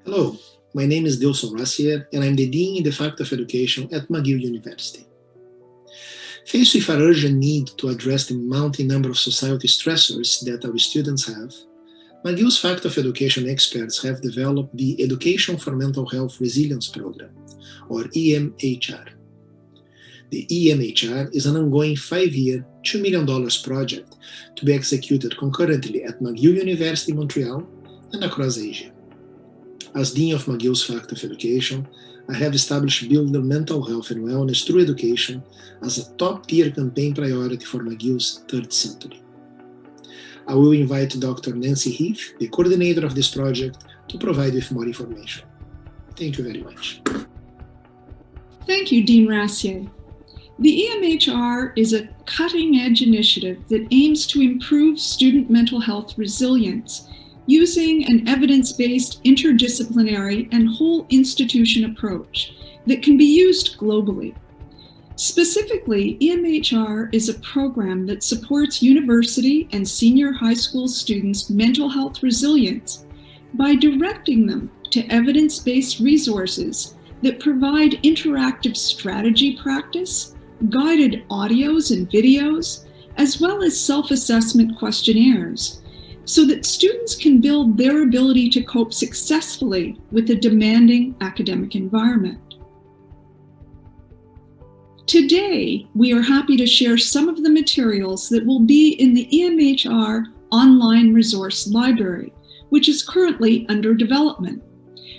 Hello, my name is Dilson Rassier, and I'm the Dean in the Faculty of Education at McGill University. Faced with an urgent need to address the mounting number of society stressors that our students have, McGill's Faculty of Education experts have developed the Education for Mental Health Resilience Program, or EMHR. The EMHR is an ongoing 5-year, $2 million project to be executed concurrently at McGill University, Montreal, and across Asia. As Dean of McGill's Faculty of Education, I have established building mental health and wellness through education as a top-tier campaign priority for McGill's third century. I will invite Dr. Nancy Heath, the coordinator of this project, to provide with more information. Thank you very much. Thank you, Dean Rassier. The EMHR is a cutting-edge initiative that aims to improve student mental health resilience using an evidence-based, interdisciplinary, and whole institution approach that can be used globally. Specifically, EMHR is a program that supports university and senior high school students' mental health resilience by directing them to evidence-based resources that provide interactive strategy practice, guided audios and videos, as well as self-assessment questionnaires, so that students can build their ability to cope successfully with a demanding academic environment. Today, we are happy to share some of the materials that will be in the EMHR online resource library, which is currently under development.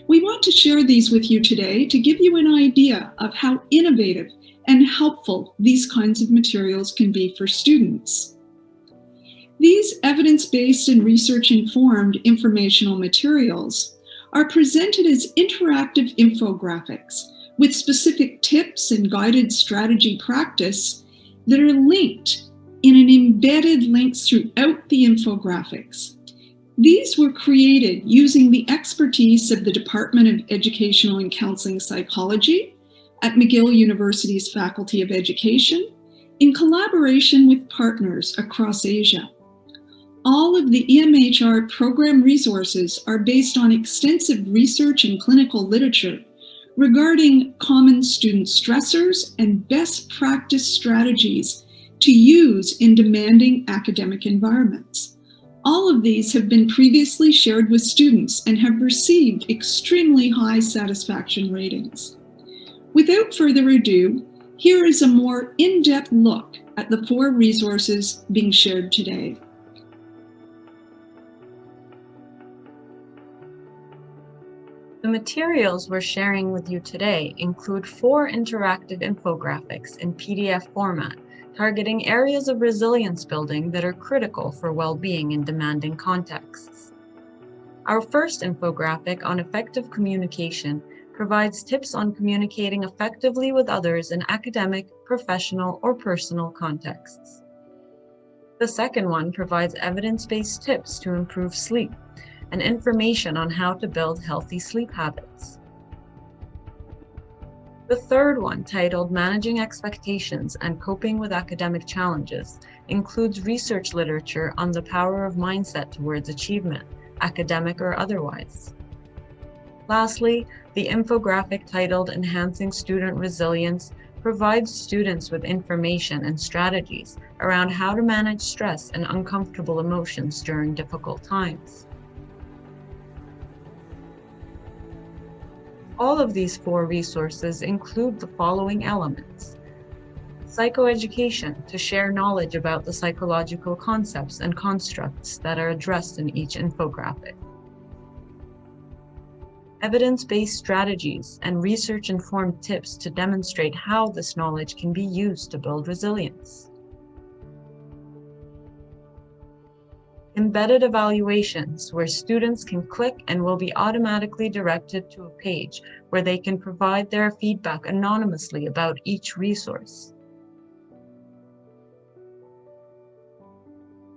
We want to share these with you today to give you an idea of how innovative and helpful these kinds of materials can be for students. These evidence-based and research-informed informational materials are presented as interactive infographics with specific tips and guided strategy practice that are linked in an embedded links throughout the infographics. These were created using the expertise of the Department of Educational and Counseling Psychology at McGill University's Faculty of Education in collaboration with partners across Asia. All of the EMHR program resources are based on extensive research and clinical literature regarding common student stressors and best practice strategies to use in demanding academic environments. All of these have been previously shared with students and have received extremely high satisfaction ratings. Without further ado, here is a more in-depth look at the 4 resources being shared today. The materials we're sharing with you today include 4 interactive infographics in PDF format, targeting areas of resilience building that are critical for well-being in demanding contexts. Our first infographic on effective communication provides tips on communicating effectively with others in academic, professional, or personal contexts. The second one provides evidence-based tips to improve sleep and information on how to build healthy sleep habits. The third one, titled Managing Expectations and Coping with Academic Challenges, includes research literature on the power of mindset towards achievement, academic or otherwise. Lastly, the infographic titled Enhancing Student Resilience provides students with information and strategies around how to manage stress and uncomfortable emotions during difficult times. All of these 4 resources include the following elements: psychoeducation, to share knowledge about the psychological concepts and constructs that are addressed in each infographic; evidence-based strategies and research-informed tips to demonstrate how this knowledge can be used to build resilience; embedded evaluations, where students can click and will be automatically directed to a page where they can provide their feedback anonymously about each resource.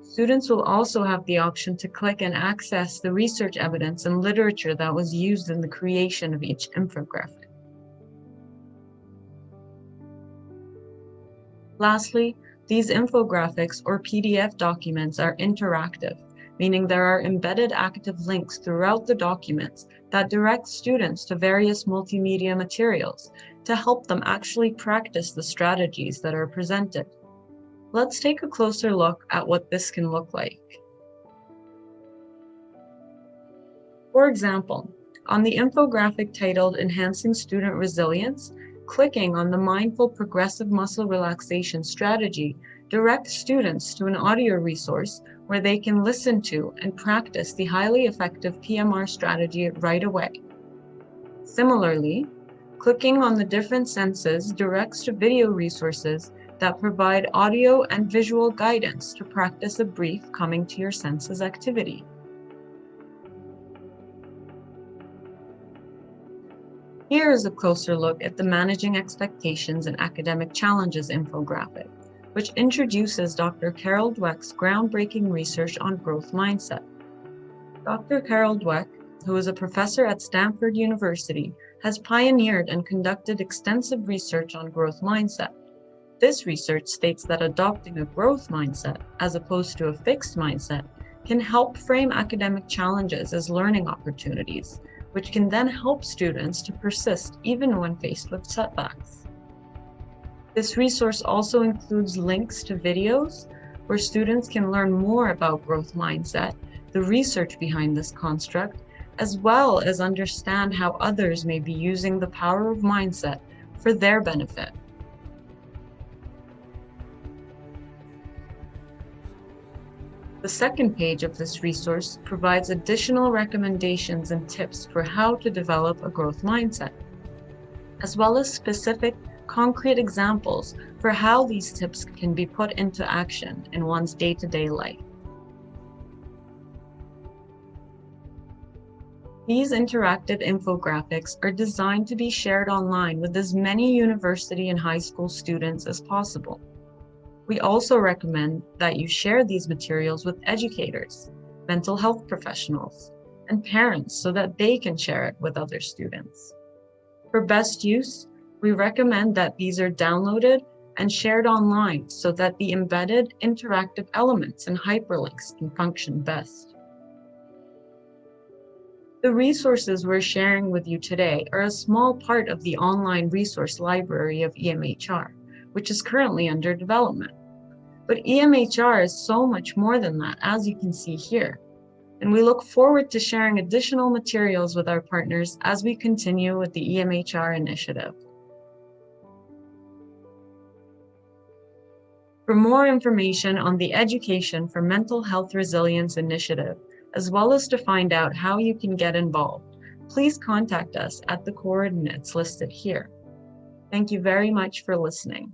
Students will also have the option to click and access the research evidence and literature that was used in the creation of each infographic. Lastly, these infographics or PDF documents are interactive, meaning there are embedded active links throughout the documents that direct students to various multimedia materials to help them actually practice the strategies that are presented. Let's take a closer look at what this can look like. For example, on the infographic titled Enhancing Student Resilience, clicking on the Mindful Progressive Muscle Relaxation Strategy directs students to an audio resource where they can listen to and practice the highly effective PMR strategy right away. Similarly, clicking on the different senses directs to video resources that provide audio and visual guidance to practice a brief coming to your senses activity. Here is a closer look at the Managing Expectations and Academic Challenges infographic, which introduces Dr. Carol Dweck's groundbreaking research on growth mindset. Dr. Carol Dweck, who is a professor at Stanford University, has pioneered and conducted extensive research on growth mindset. This research states that adopting a growth mindset, as opposed to a fixed mindset, can help frame academic challenges as learning opportunities, which can then help students to persist even when faced with setbacks. This resource also includes links to videos where students can learn more about growth mindset, the research behind this construct, as well as understand how others may be using the power of mindset for their benefit. The second page of this resource provides additional recommendations and tips for how to develop a growth mindset, as well as specific, concrete examples for how these tips can be put into action in one's day-to-day life. These interactive infographics are designed to be shared online with as many university and high school students as possible. We also recommend that you share these materials with educators, mental health professionals, and parents so that they can share it with other students. For best use, we recommend that these are downloaded and shared online so that the embedded interactive elements and hyperlinks can function best. The resources we're sharing with you today are a small part of the online resource library of EMHR, which is currently under development. But EMHR is so much more than that, as you can see here. And we look forward to sharing additional materials with our partners as we continue with the EMHR initiative. For more information on the Education for Mental Health Resilience initiative, as well as to find out how you can get involved, please contact us at the coordinates listed here. Thank you very much for listening.